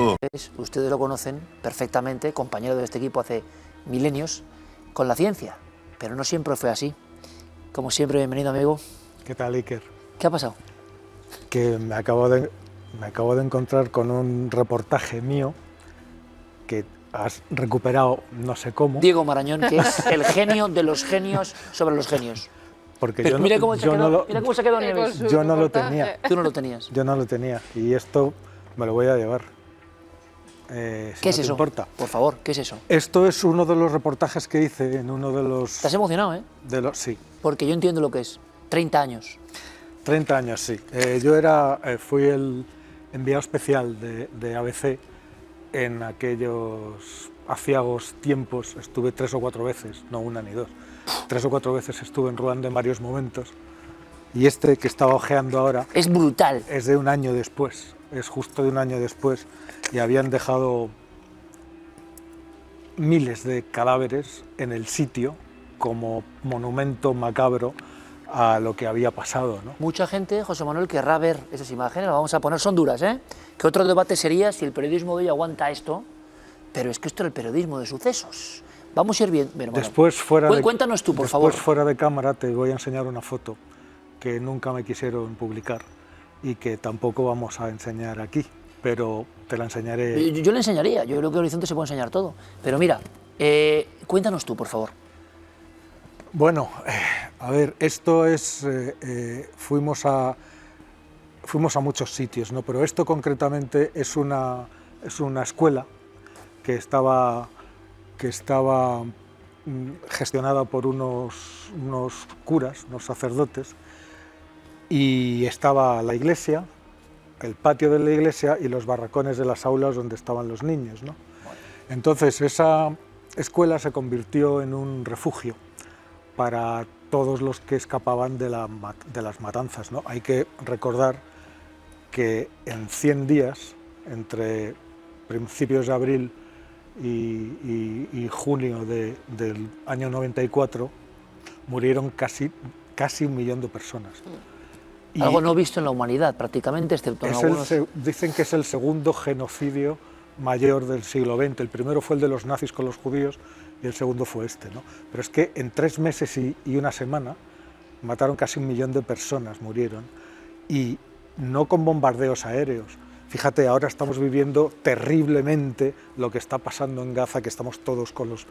amigo. Ustedes lo conocen perfectamente, compañero de este equipo hace milenios, con la ciencia, pero no siempre fue así. Como siempre, bienvenido, amigo. ¿Qué tal, Iker? ¿Qué ha pasado? Que me acabo de encontrar con un reportaje mío que has recuperado no sé cómo. Diego Marañón, que es el genio de los genios sobre los genios. Porque Pero mira cómo se ha quedado Nieves. Yo no lo tenía. Tú no lo tenías. Yo no lo tenía. Y esto me lo voy a llevar. Si ¿Qué es no te eso? importa. Por favor, ¿qué es eso? Esto es uno de los reportajes que hice en uno de los... Estás emocionado, ¿eh? Sí. Porque yo entiendo lo que es. 30 años. 30 años, sí. Yo fui el enviado especial de ABC en aquellos aciagos tiempos. Estuve 3 o 4 veces, no una ni dos. 3 o 4 veces estuve en Ruanda en varios momentos. Y este que estaba ojeando ahora... Es brutal. Es de un año después. Es justo de un año después. Y habían dejado miles de cadáveres en el sitio como monumento macabro a lo que había pasado, ¿no? Mucha gente, José Manuel, querrá ver esas imágenes, las vamos a poner, son duras, ¿eh? Que otro debate sería si el periodismo de hoy aguanta esto, pero es que esto es el periodismo de sucesos. Vamos a ir bien. Bueno, cuéntanos tú, por favor. Después, fuera de cámara, te voy a enseñar una foto que nunca me quisieron publicar y que tampoco vamos a enseñar aquí, pero te la enseñaré. Yo le enseñaría, yo creo que Horizonte se puede enseñar todo. Pero mira, cuéntanos tú, por favor. Bueno, a ver, esto es... fuimos a muchos sitios, ¿no? Pero esto concretamente es una escuela que estaba gestionada por unos curas, unos sacerdotes, y estaba la iglesia, el patio de la iglesia y los barracones de las aulas donde estaban los niños, ¿no? Entonces esa escuela se convirtió en un refugio para todos los que escapaban de las matanzas, ¿no? Hay que recordar que en 100 días, entre principios de abril y junio del año 94, murieron casi 1 millón de personas. Algo no visto en la humanidad, prácticamente, excepto en algunos... Dicen que es el segundo genocidio mayor del siglo XX. El primero fue el de los nazis con los judíos y el segundo fue este, ¿no? Pero es que en 3 meses y una semana mataron casi 1 millón de personas, murieron, y no con bombardeos aéreos. Fíjate, ahora estamos viviendo terriblemente lo que está pasando en Gaza, que estamos todos con los...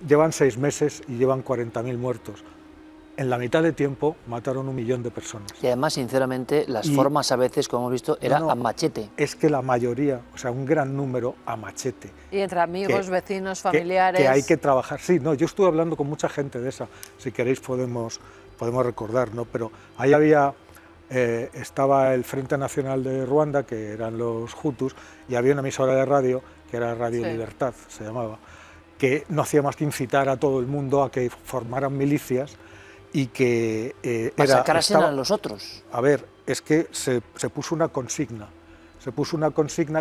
Llevan 6 meses y llevan 40.000 muertos. En la mitad de tiempo mataron 1 millón de personas. Y además, sinceramente, las formas a veces, como hemos visto, era a machete. Es que la mayoría, o sea, un gran número a machete. Y entre amigos, vecinos, familiares... Que hay que trabajar. Sí, no, yo estuve hablando con mucha gente de esa, si queréis podemos recordar, ¿no? Pero ahí estaba el Frente Nacional de Ruanda, que eran los Hutus, y había una emisora de radio, que era Radio Libertad, se llamaba, que no hacía más que incitar a todo el mundo a que formaran milicias y que masacrasen a los otros. A ver, es que se puso una consigna.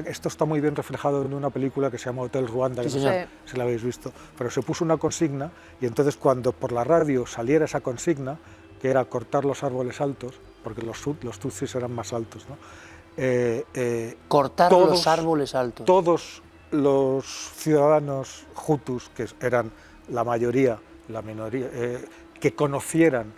Esto está muy bien reflejado en una película que se llama Hotel Ruanda, sí, que no sé si la habéis visto, pero se puso una consigna y entonces cuando por la radio saliera esa consigna, que era cortar los árboles altos, porque los tutsis eran más altos, ¿no? Cortar los árboles altos. Todos los ciudadanos hutus, que eran la mayoría, la minoría, que conocieran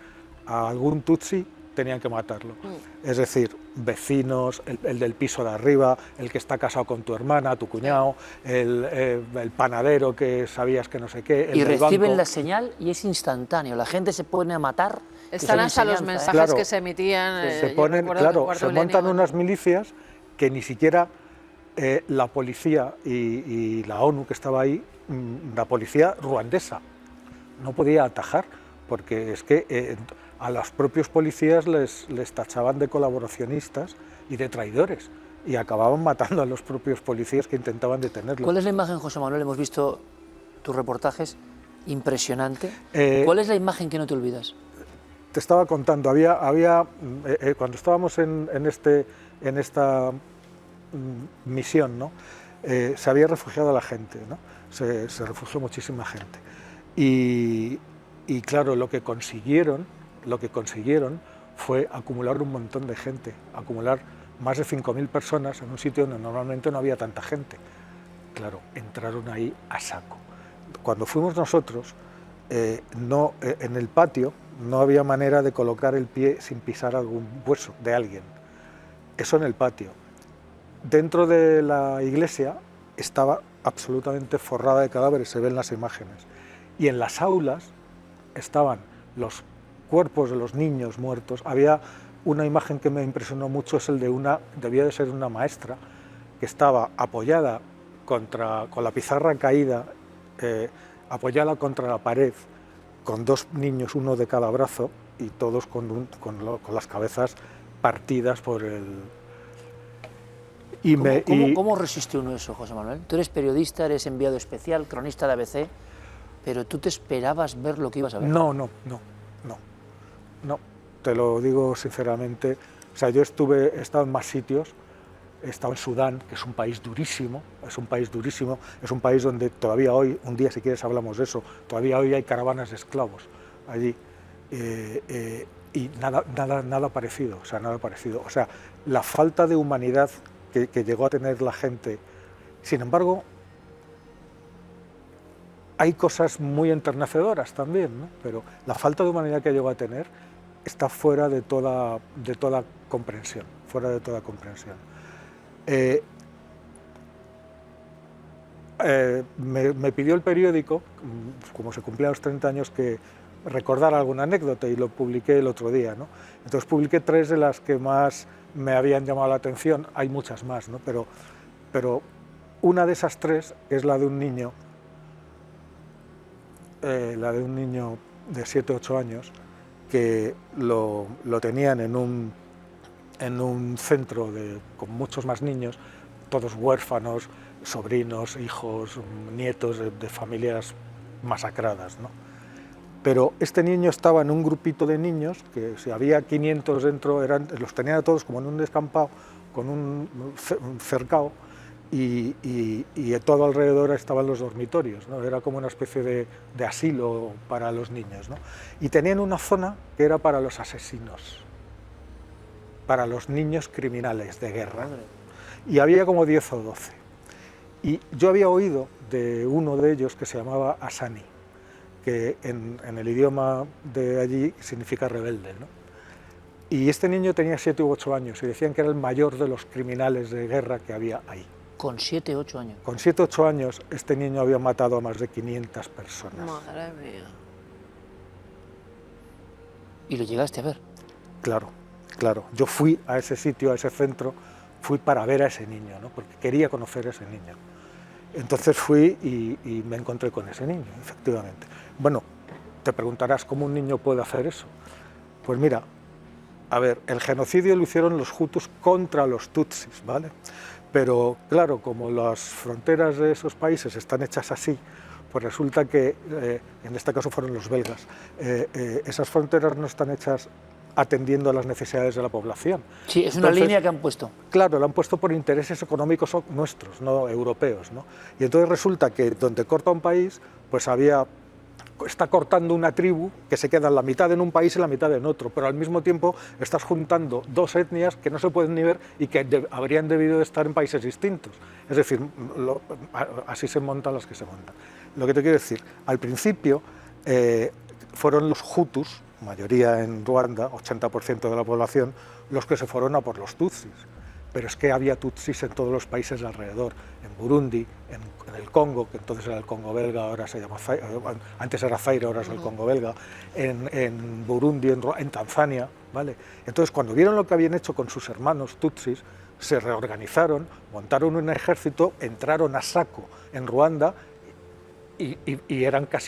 a algún tutsi, tenían que matarlo. Es decir, vecinos, el del piso de arriba, el que está casado con tu hermana, tu cuñado, el panadero que sabías que no sé qué, el y del reciben banco. La señal y es instantáneo, la gente se pone a matar. Están hasta los mensajes que se emitían. Se montan unas milicias que ni siquiera la policía y la ONU que estaba ahí, la policía ruandesa, no podía atajar, porque es que a los propios policías les tachaban de colaboracionistas y de traidores, y acababan matando a los propios policías que intentaban detenerlos. ¿Cuál es la imagen, José Manuel? Hemos visto tus reportajes, impresionante. ¿Cuál es la imagen que no te olvidas? Te estaba contando, cuando estábamos en esta misión, ¿no? Se había refugiado la gente, ¿no? Se refugió muchísima gente. Y claro, lo que consiguieron fue acumular un montón de gente, acumular más de 5.000 personas en un sitio donde normalmente no había tanta gente. Claro, entraron ahí a saco. Cuando fuimos nosotros, en el patio no había manera de colocar el pie sin pisar algún hueso de alguien. Eso en el patio. Dentro de la iglesia estaba absolutamente forrada de cadáveres, se ven las imágenes. Y en las aulas estaban los cuerpos de los niños muertos. Había una imagen que me impresionó mucho, es el de debía de ser una maestra, que estaba apoyada con la pizarra caída, apoyada contra la pared, con dos niños, uno de cada brazo, y todos con las cabezas partidas por el... ¿Cómo resiste uno eso, José Manuel? Tú eres periodista, eres enviado especial, cronista de ABC, pero ¿tú te esperabas ver lo que ibas a ver? No, te lo digo sinceramente. O sea, yo he estado en más sitios, he estado en Sudán, que es un país durísimo, es un país donde todavía hoy, un día si quieres hablamos de eso, todavía hoy hay caravanas de esclavos allí, y nada parecido, o sea, la falta de humanidad que llegó a tener la gente. Sin embargo, hay cosas muy enternecedoras también, ¿no? Pero la falta de humanidad que llegó a tener está fuera de toda comprensión, Me pidió el periódico, como se cumplían los 30 años, que recordara alguna anécdota, y lo publiqué el otro día, ¿no? Entonces publiqué 3 de las que más me habían llamado la atención. Hay muchas más, ¿no? Pero una de esas 3 es la de un niño, de 7 o 8 años, que lo tenían en un centro con muchos más niños, todos huérfanos, sobrinos, hijos, nietos de familias masacradas, ¿no? Pero este niño estaba en un grupito de niños, que si había 500 dentro, los tenían a todos como en un descampado, con un cercado, y todo alrededor estaban los dormitorios, ¿no? Era como una especie de asilo para los niños, ¿no? Y tenían una zona que era para los asesinos, para los niños criminales de guerra, y había como 10 o 12. Y yo había oído de uno de ellos que se llamaba Asani, que en el idioma de allí significa rebelde, ¿no? Y este niño tenía 7 u 8 años, y decían que era el mayor de los criminales de guerra que había ahí. ¿Con 7 u 8 años? Con 7 u 8 años este niño había matado a más de 500 personas. Madre mía. ¿Y lo llegaste a ver? Claro. Yo fui a ese sitio, a ese centro, fui para ver a ese niño, ¿no? Porque quería conocer a ese niño. Entonces fui y me encontré con ese niño, efectivamente. Bueno, te preguntarás cómo un niño puede hacer eso. Pues mira, a ver, el genocidio lo hicieron los hutus contra los tutsis, ¿vale? Pero claro, como las fronteras de esos países están hechas así, pues resulta que, en este caso fueron los belgas, esas fronteras no están hechas atendiendo a las necesidades de la población. Sí, es una línea que han puesto. Claro, la han puesto por intereses económicos nuestros, no europeos, ¿no? Y entonces resulta que donde corta un país, pues está cortando una tribu que se queda la mitad en un país y la mitad en otro, pero al mismo tiempo estás juntando 2 etnias que no se pueden ni ver y que habrían debido de estar en países distintos. Es decir, así se montan las que se montan. Lo que te quiero decir, al principio fueron los hutus, mayoría en Ruanda, 80% de la población, los que se fueron a por los tutsis. Pero es que había tutsis en todos los países de alrededor, en Burundi, en el Congo, que entonces era el Congo belga, ahora se llama antes era Zaire, ahora es el Congo belga, en Burundi, en Tanzania, ¿vale? Entonces, cuando vieron lo que habían hecho con sus hermanos tutsis, se reorganizaron, montaron un ejército, entraron a saco en Ruanda y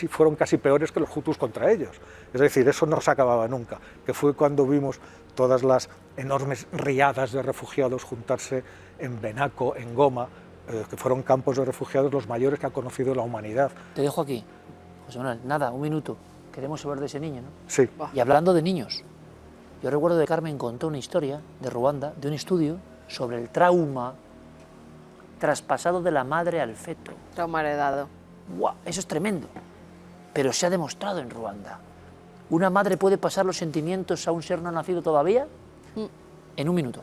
fueron casi peores que los hutus contra ellos. Es decir, eso no se acababa nunca, que fue cuando vimos todas las enormes riadas de refugiados juntarse en Benaco, en Goma, que fueron campos de refugiados los mayores que ha conocido la humanidad. Te dejo aquí, José Manuel, nada, un minuto. Queremos saber de ese niño, ¿no? Sí. Y hablando de niños, yo recuerdo que Carmen contó una historia de Ruanda, de un estudio sobre el trauma traspasado de la madre al feto. Trauma heredado. ¡Guau! Eso es tremendo, pero se ha demostrado en Ruanda. ¿Una madre puede pasar los sentimientos a un ser no nacido todavía? En un minuto.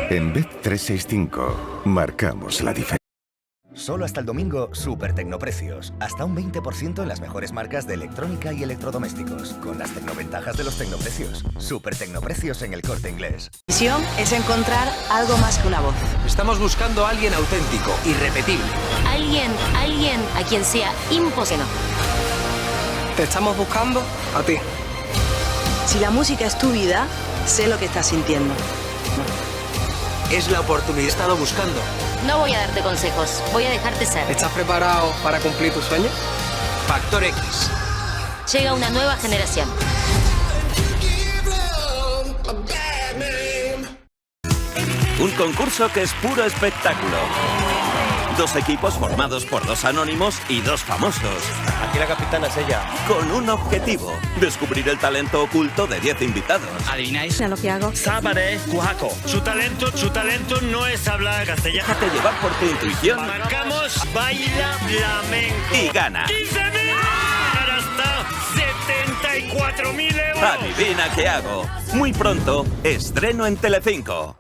En Bet365 marcamos la diferencia. Solo hasta el domingo, super tecnoprecios. Hasta un 20% en las mejores marcas de electrónica y electrodomésticos. Con las tecnoventajas de los tecnoprecios. Super tecnoprecios en El Corte Inglés. La misión es encontrar algo más que una voz. Estamos buscando a alguien auténtico, irrepetible. Alguien a quien sea imposible. Te estamos buscando a ti. Si la música es tu vida, sé lo que estás sintiendo. Es la oportunidad que he estado buscando. No voy a darte consejos, voy a dejarte ser. ¿Estás preparado para cumplir tus sueños? Factor X. Llega una nueva generación. Un concurso que es puro espectáculo. 2 equipos formados por 2 anónimos y 2 famosos. Aquí la capitana es ella. Con un objetivo: descubrir el talento oculto de 10 invitados. ¿Adivináis lo que hago? Sábare Cuaco. Su talento no es hablar castellano. Déjate llevar por tu intuición. Marcamos Baila Flamenco. Y gana. 15.000 hasta 74.000 euros. Adivina qué hago. Muy pronto, estreno en Telecinco.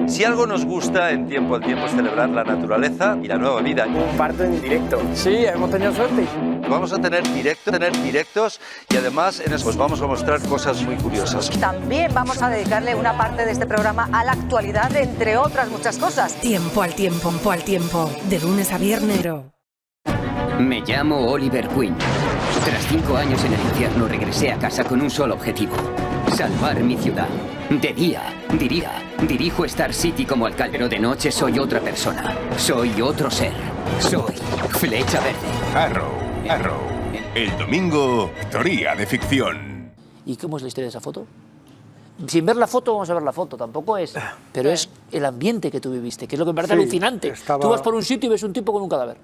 Si algo nos gusta en Tiempo al Tiempo es celebrar la naturaleza y la nueva vida. Un parto en directo. Sí, hemos tenido suerte. Vamos a tener directos y además en eso pues vamos a mostrar cosas muy curiosas. También vamos a dedicarle una parte de este programa a la actualidad, entre otras muchas cosas. Tiempo al tiempo, de lunes a viernes. Me llamo Oliver Queen. Tras 5 años en el infierno regresé a casa con un solo objetivo: salvar mi ciudad. De día, dirijo Star City como alcalde, pero de noche soy otra persona. Soy otro ser. Soy Flecha Verde. Arrow. El domingo, historia de ficción. ¿Y cómo es la historia de esa foto? Sin ver la foto, vamos a ver la foto, tampoco es... Pero es el ambiente que tú viviste, que es lo que me parece alucinante. Tú vas por un sitio y ves un tipo con un cadáver.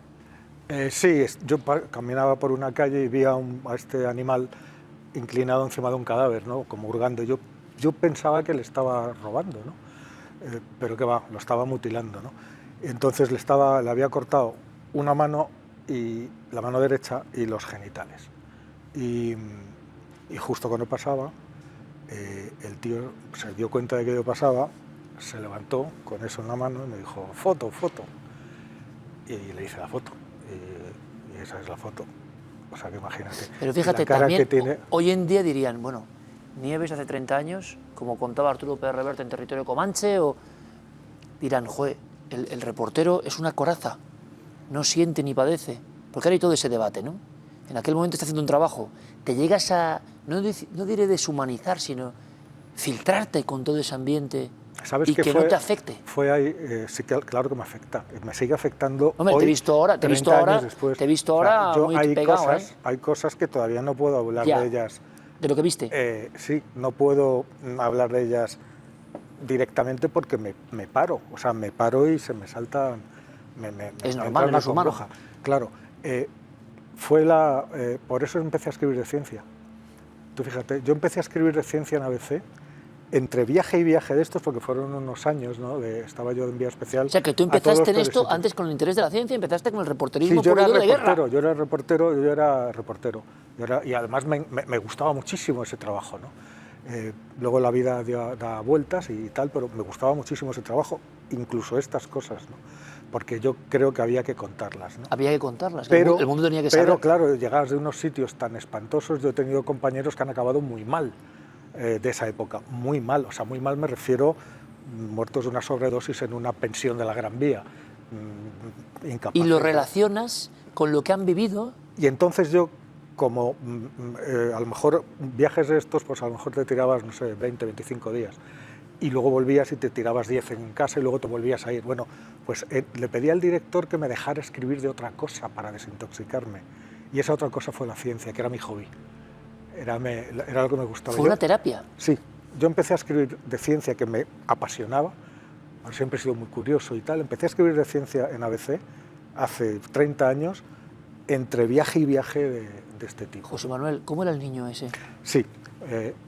Sí, yo caminaba por una calle y vi a este animal inclinado encima de un cadáver, ¿no? Como hurgando. Yo pensaba que le estaba robando, ¿no? Pero que va, lo estaba mutilando, ¿no? Entonces le había cortado una mano, y la mano derecha, y los genitales. Y justo cuando pasaba, el tío se dio cuenta de que yo pasaba, se levantó con eso en la mano y me dijo: foto. Y le hice la foto. Y esa es la foto. O sea, que imagínate. Pero fíjate, la cara también que tiene... hoy en día dirían, bueno, Nieves hace 30 años, como contaba Arturo Pérez Reverte en Territorio Comanche, o dirán, joder, el reportero es una coraza, no siente ni padece, porque ahora hay todo ese debate, ¿no? En aquel momento está haciendo un trabajo, te llegas a, no diré deshumanizar, sino filtrarte con todo ese ambiente. ¿Sabes y que no te afecte. Fue ahí, sí, claro que me afecta, me sigue afectando. Hombre, hoy, te he visto ahora yo, muy hay pegado, cosas, hay cosas que todavía no puedo hablar de ellas. ¿De lo que viste? Sí, no puedo hablar de ellas directamente porque me paro, o sea, me paro y se me salta, es normal, no es humano. Claro, por eso empecé a escribir de ciencia. Tú fíjate, yo empecé a escribir de ciencia en ABC, entre viaje y viaje de estos, porque fueron unos años, ¿no? Estaba yo en vía especial. O sea, que tú empezaste en esto antes con el interés de la ciencia, empezaste con el reporterismo puro de guerra. Yo era reportero. Y además me gustaba muchísimo ese trabajo, ¿no? Luego la vida da vueltas y tal, pero me gustaba muchísimo ese trabajo, incluso estas cosas, ¿no? Porque yo creo que había que contarlas, ¿no? Había que contarlas, el mundo tenía que saber. Pero claro, llegadas de unos sitios tan espantosos, yo he tenido compañeros que han acabado muy mal. De esa época, muy mal, o sea, muy mal me refiero, muertos de una sobredosis en una pensión de la Gran Vía, ¿Y lo relacionas con lo que han vivido? Y entonces yo, como a lo mejor viajes de estos, pues a lo mejor te tirabas, no sé, 20, 25 días, y luego volvías y te tirabas 10 en casa y luego te volvías a ir. Bueno, pues le pedí al director que me dejara escribir de otra cosa para desintoxicarme, y esa otra cosa fue la ciencia, que era mi hobby. Era lo que me gustaba. ¿Fue una terapia? Sí. Yo empecé a escribir de ciencia, que me apasionaba, siempre he sido muy curioso y tal. Empecé a escribir de ciencia en ABC hace 30 años, entre viaje y viaje de este tipo. José Manuel, ¿cómo era el niño ese? Sí.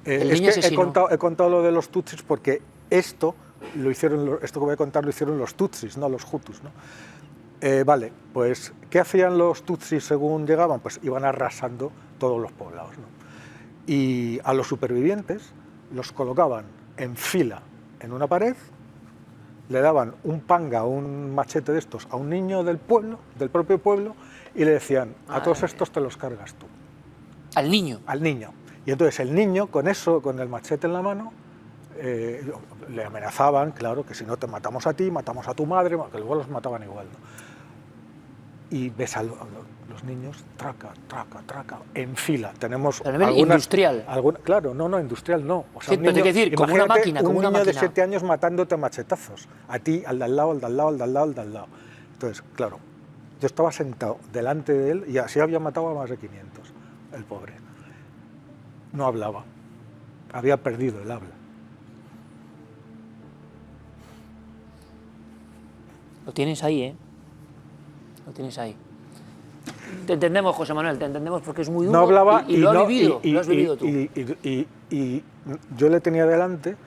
El niño asesino. He contado lo de los tutsis porque esto que voy a contar lo hicieron los tutsis, no los hutus, ¿no? Vale, pues, ¿qué hacían los tutsis según llegaban? Pues iban arrasando todos los poblados, ¿no? Y a los supervivientes los colocaban en fila en una pared, le daban un panga, un machete de estos a un niño del pueblo, del propio pueblo, y le decían, a todos estos te los cargas tú. ¿Al niño? Al niño. Y entonces el niño, con eso, con el machete en la mano, le amenazaban, claro, que si no te matamos a ti, matamos a tu madre, que luego los mataban igual, ¿no? Y ves a los niños, traca, en fila. Tenemos a nivel industrial. Claro, no, industrial no. O sea, sí, pero hay que decir, como una máquina, como una máquina. Un niño de 7 años matándote a machetazos. A ti, al de al lado, al de al lado, al de al lado, al de al lado. Entonces, claro, yo estaba sentado delante de él y así había matado a más de 500, el pobre. No hablaba, había perdido el habla. Lo tienes ahí, ¿eh? Lo tienes ahí. Te entendemos, José Manuel, te entendemos porque es muy duro. No hablaba y lo has vivido, lo has vivido tú. Y yo le tenía delante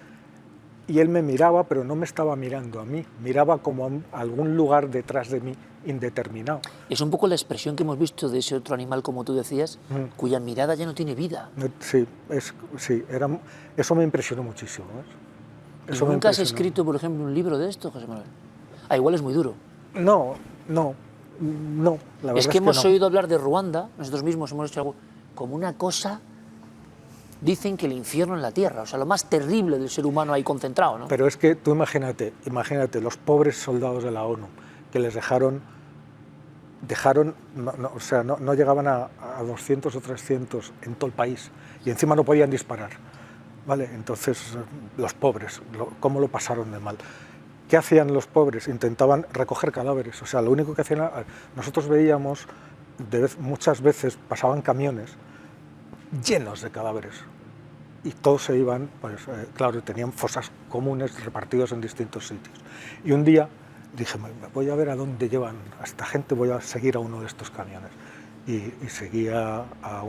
y él me miraba, pero no me estaba mirando a mí, miraba como a algún lugar detrás de mí, indeterminado. Es un poco la expresión que hemos visto de ese otro animal, como tú decías, cuya mirada ya no tiene vida. Sí, eso me impresionó muchísimo. Eso ¿Nunca has escrito, por ejemplo, un libro de esto, José Manuel? Igual es muy duro. No, la verdad es que hemos oído hablar de Ruanda, nosotros mismos hemos hecho algo, como una cosa, dicen que el infierno en la tierra, o sea, lo más terrible del ser humano ahí concentrado, ¿no? Pero es que tú imagínate los pobres soldados de la ONU, que les dejaron no llegaban a 200 o 300 en todo el país, y encima no podían disparar, ¿vale? Entonces, los pobres, ¿cómo lo pasaron de mal? ¿Qué hacían los pobres? Intentaban recoger cadáveres, o sea, lo único que hacían, nosotros veíamos, muchas veces pasaban camiones llenos de cadáveres, y todos se iban, pues claro, tenían fosas comunes repartidos en distintos sitios. Y un día dije, voy a ver a dónde llevan a esta gente, voy a seguir a uno de estos camiones. Y seguía a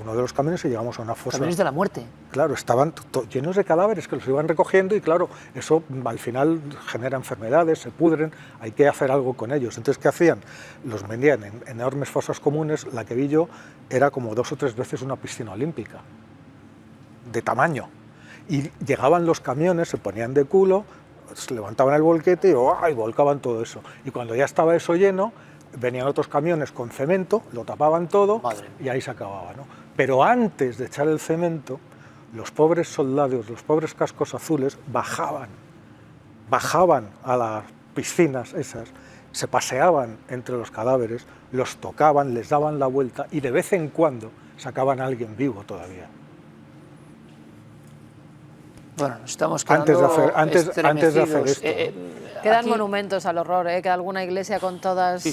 uno de los camiones y llegamos a una fosa. ¿Camiones de la muerte? Claro, estaban llenos de cadáveres que los iban recogiendo y claro, eso al final genera enfermedades, se pudren, hay que hacer algo con ellos. Entonces, ¿qué hacían? Los vendían en enormes fosas comunes, la que vi yo era como 2 o 3 veces una piscina olímpica, de tamaño. Y llegaban los camiones, se ponían de culo, se levantaban el volquete y volcaban todo eso. Y cuando ya estaba eso lleno, venían otros camiones con cemento, lo tapaban todo y ahí se acababa, ¿no? Pero antes de echar el cemento, los pobres soldados, los pobres cascos azules bajaban a las piscinas esas, se paseaban entre los cadáveres, los tocaban, les daban la vuelta y de vez en cuando sacaban a alguien vivo todavía. Bueno, nos estamos quedando antes de hacer esto. Quedan monumentos al horror, queda alguna iglesia con todas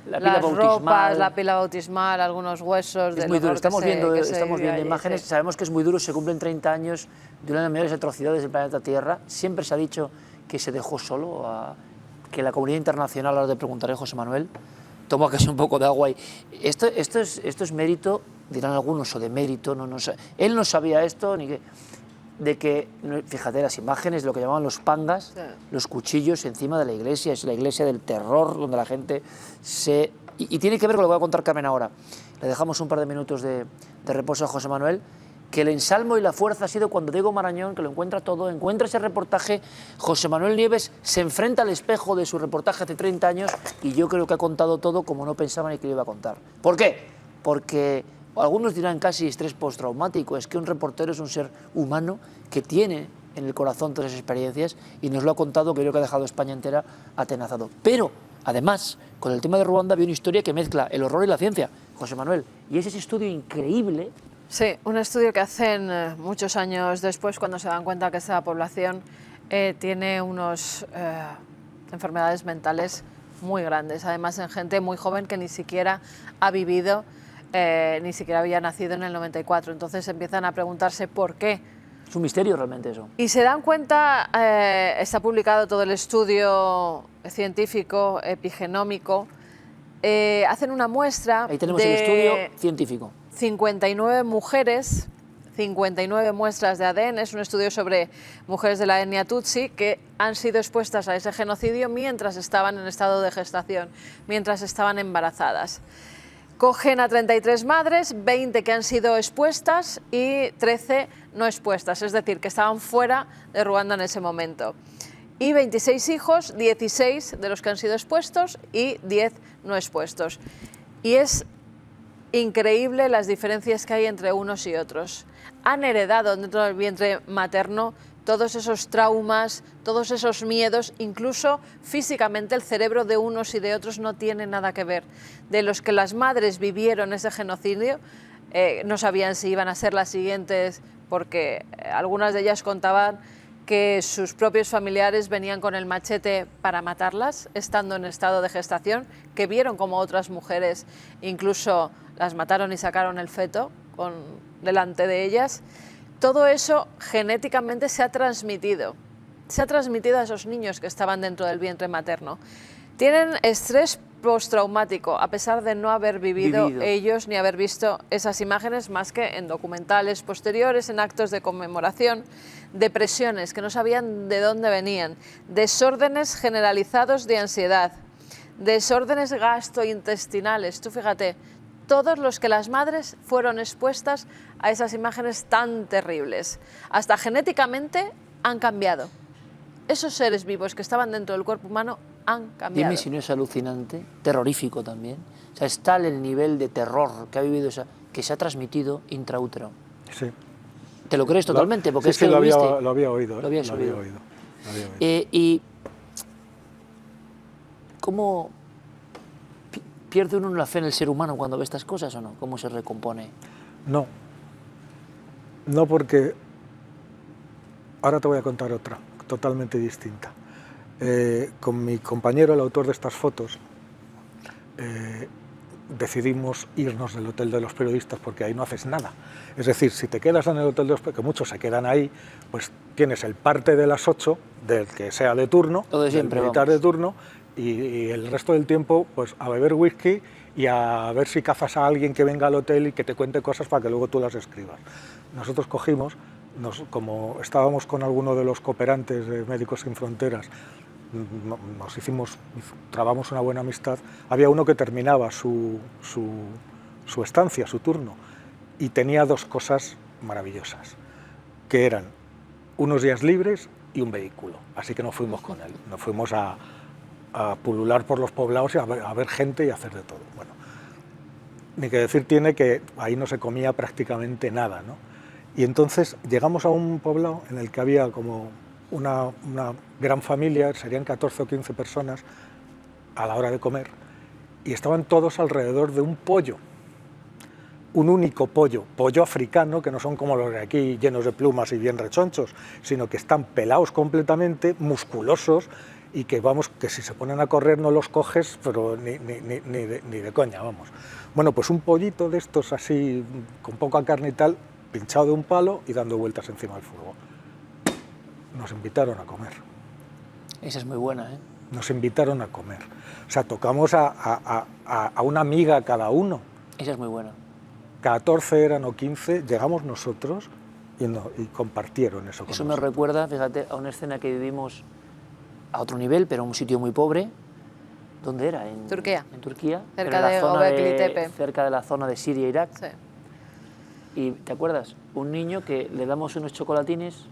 las ropas, la pila bautismal, algunos huesos. Es muy duro, estamos viendo imágenes, sabemos que es muy duro, se cumplen 30 años de una de las mayores atrocidades del planeta Tierra. Siempre se ha dicho que se dejó solo, que la comunidad internacional, ahora te preguntaré, José Manuel, toma casi un poco de agua. Esto es mérito, dirán algunos, o de mérito, él no sabía esto, ni que... de que, fíjate, las imágenes de lo que llamaban los pangas, los cuchillos encima de la iglesia, es la iglesia del terror, donde la gente se... Y tiene que ver con lo que va a contar Carmen ahora. Le dejamos un par de minutos de reposo a José Manuel, que el ensalmo y la fuerza ha sido cuando Diego Marañón, que lo encuentra todo, encuentra ese reportaje, José Manuel Nieves se enfrenta al espejo de su reportaje hace 30 años y yo creo que ha contado todo como no pensaba ni que lo iba a contar. ¿Por qué? Porque... algunos dirán casi estrés postraumático, es que un reportero es un ser humano que tiene en el corazón todas esas experiencias y nos lo ha contado, que creo que ha dejado a España entera atenazado. Pero, además, con el tema de Ruanda había una historia que mezcla el horror y la ciencia, José Manuel, y es ese estudio increíble. Sí, un estudio que hacen muchos años después, cuando se dan cuenta que esta población tiene unas enfermedades mentales muy grandes, además en gente muy joven que ni siquiera ha vivido, ni siquiera había nacido en el 94, entonces empiezan a preguntarse por qué. Es un misterio realmente eso. Y se dan cuenta, está publicado todo el estudio científico, epigenómico, hacen una muestra. Ahí tenemos el estudio científico. 59 mujeres, 59 muestras de ADN, es un estudio sobre mujeres de la etnia Tutsi que han sido expuestas a ese genocidio mientras estaban en estado de gestación, mientras estaban embarazadas. Cogen a 33 madres, 20 que han sido expuestas y 13 no expuestas, es decir, que estaban fuera de Ruanda en ese momento. y 26 hijos, 16 de los que han sido expuestos y 10 no expuestos. Y es increíble las diferencias que hay entre unos y otros. Han heredado dentro del vientre materno todos esos traumas, todos esos miedos, incluso físicamente el cerebro de unos y de otros no tiene nada que ver. De los que las madres vivieron ese genocidio, no sabían si iban a ser las siguientes, porque algunas de ellas contaban que sus propios familiares venían con el machete para matarlas, estando en estado de gestación, que vieron como otras mujeres incluso las mataron y sacaron el feto delante de ellas. Todo eso genéticamente se ha transmitido a esos niños que estaban dentro del vientre materno. Tienen estrés postraumático, a pesar de no haber vivido ellos ni haber visto esas imágenes más que en documentales posteriores, en actos de conmemoración, depresiones que no sabían de dónde venían, desórdenes generalizados de ansiedad, desórdenes gastrointestinales. Tú fíjate, todos los que las madres fueron expuestas a esas imágenes tan terribles. Hasta genéticamente han cambiado. Esos seres vivos que estaban dentro del cuerpo humano han cambiado. Dime si no es alucinante, terrorífico también. O sea, es tal el nivel de terror que ha vivido que se ha transmitido intraútero. Sí. ¿Te lo crees totalmente? Porque sí, es que lo había Lo oído. habías oído. ¿Y cómo pierde uno la fe en el ser humano cuando ve estas cosas o no? ¿Cómo se recompone? No. No, porque ahora te voy a contar otra, totalmente distinta. Con mi compañero, el autor de estas fotos, decidimos irnos del Hotel de los Periodistas porque ahí no haces nada. Es decir, si te quedas en el Hotel de los Periodistas, que muchos se quedan ahí, pues tienes el parte de las 8, del que sea de turno, del militar de turno, y el resto del tiempo pues a beber whisky y a ver si cazas a alguien que venga al hotel y que te cuente cosas para que luego tú las escribas. Nosotros cogimos, como estábamos con alguno de los cooperantes de Médicos Sin Fronteras, trabamos una buena amistad. Había uno que terminaba su estancia, su turno, y tenía dos cosas maravillosas, que eran unos días libres y un vehículo. Así que nos fuimos con él, nos fuimos a pulular por los poblados y a ver gente y a hacer de todo. Bueno, ni que decir tiene que ahí no se comía prácticamente nada, ¿no? Y entonces llegamos a un poblado en el que había como una gran familia, serían 14 o 15 personas a la hora de comer, y estaban todos alrededor de un pollo, un único pollo africano, que no son como los de aquí llenos de plumas y bien rechonchos, sino que están pelados completamente, musculosos, y que vamos, que si se ponen a correr no los coges, pero ni de coña, vamos. Bueno, pues un pollito de estos así, con poca carne y tal, pinchado de un palo y dando vueltas encima del fuego. Nos invitaron a comer. Esa es muy buena, ¿eh? Nos invitaron a comer. O sea, tocamos a una amiga cada uno. Esa es muy buena. 14 eran o 15, llegamos nosotros y compartieron eso con Eso nosotros. me recuerda, fíjate, a una escena que vivimos a otro nivel, pero en un sitio muy pobre. ¿Dónde era? En Turquía. En Turquía. Cerca de Göbekli Tepe. Cerca de la zona de Siria e Irak. Sí. Y, ¿te acuerdas? Un niño que le damos unos chocolatines.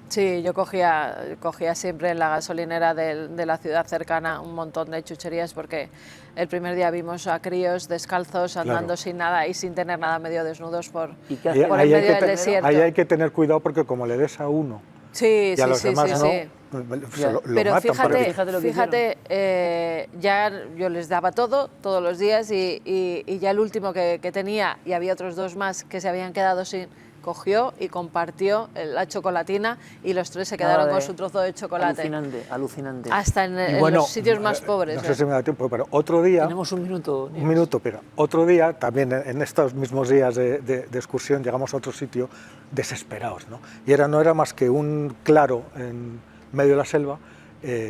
Sí, yo cogía siempre en la gasolinera de la ciudad cercana un montón de chucherías porque el primer día vimos a críos descalzos andando sin nada y sin tener nada, medio desnudos por el medio del desierto. Ahí hay que tener cuidado porque como le des a uno y a los demás no, lo pero matan. fíjate, ya yo les daba todos los días y ya el último que tenía, y había otros dos más que se habían quedado sin, cogió y compartió la chocolatina y los tres se quedaron con su trozo de chocolate. Alucinante, alucinante. Hasta en los sitios más pobres. No sé si me da tiempo, pero otro día... Tenemos un minuto. Un minuto, pero otro día, también en estos mismos días de excursión, llegamos a otro sitio desesperados, ¿no? Y no era más que un claro en medio de la selva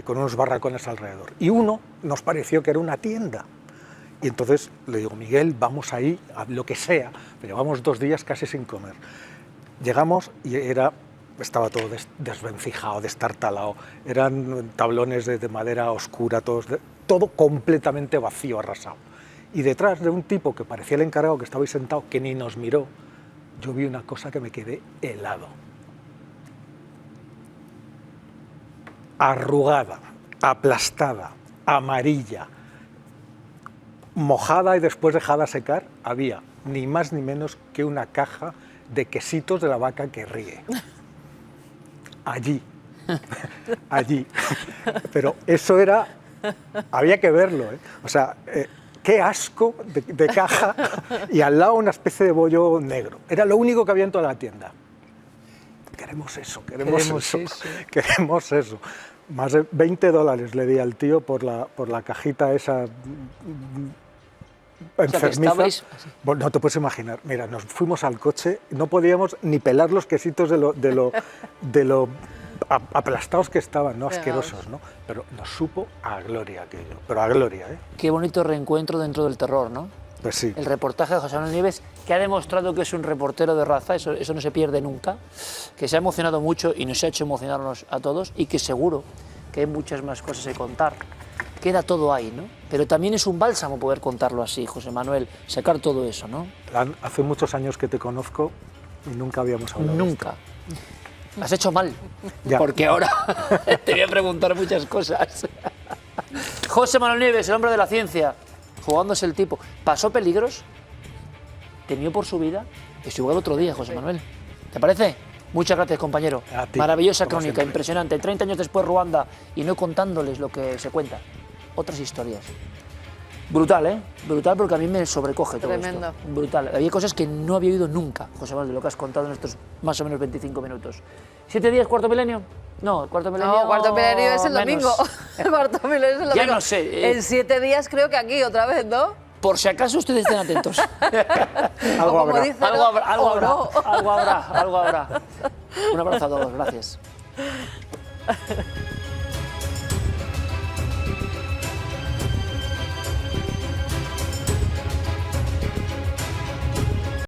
con unos barracones alrededor. Y uno nos pareció que era una tienda. Y entonces le digo, Miguel, vamos ahí, a lo que sea, pero llevamos 2 días casi sin comer. Llegamos y estaba todo desvencijado, destartalado, eran tablones de madera oscura, todo completamente vacío, arrasado. Y detrás de un tipo que parecía el encargado, que estaba ahí sentado, que ni nos miró, yo vi una cosa que me quedé helado. arrugada, aplastada, amarilla, mojada y después dejada secar, había ni más ni menos que una caja de quesitos de la vaca que ríe. Allí. Allí. Pero eso era... Había que verlo, ¿eh? O sea, qué asco de caja y al lado una especie de bollo negro. Era lo único que había en toda la tienda. Queremos eso, queremos eso. Más de $20 le di al tío por la cajita esa enfermiza. O sea, bueno, no te puedes imaginar. Mira, nos fuimos al coche, no podíamos ni pelar los quesitos de lo aplastados que estaban, ¿no? Asquerosos, ¿no? Pero nos supo a gloria aquello, pero a gloria, ¿eh? Qué bonito reencuentro dentro del terror, ¿no? Pues sí. El reportaje de José Manuel Nieves, que ha demostrado que es un reportero de raza, eso no se pierde nunca, que se ha emocionado mucho y nos ha hecho emocionarnos a todos y que seguro que hay muchas más cosas que contar. Queda todo ahí, ¿no? Pero también es un bálsamo poder contarlo así, José Manuel, sacar todo eso, ¿no? Hace muchos años que te conozco y nunca habíamos hablado Nunca. De esto. Has hecho mal, ya. Porque ahora te voy a preguntar muchas cosas. José Manuel Nieves, el hombre de la ciencia, jugándose el tipo. ¿Pasó peligros? ¿Temió por su vida? Eso igual otro día, José Manuel. ¿Te parece? Muchas gracias, compañero. A ti, maravillosa como crónica, siempre. impresionante. 30 años después Ruanda y no contándoles lo que se cuenta. Otras historias. Brutal, ¿eh? Brutal porque a mí me sobrecoge todo Tremendo. esto. Brutal. Había cosas que no había oído nunca, José Manuel, de lo que has contado en estos más o menos 25 minutos. ¿7 días, cuarto milenio? No, el cuarto milenio... No, cuarto milenio es el menos. domingo. El cuarto milenio es el domingo. Ya no sé. En 7 días creo que aquí otra vez, ¿no? Por si acaso ustedes estén atentos. Algo habrá. Dice, Algo habrá, algo o habrá, no. algo habrá, algo habrá. Un abrazo a todos, gracias.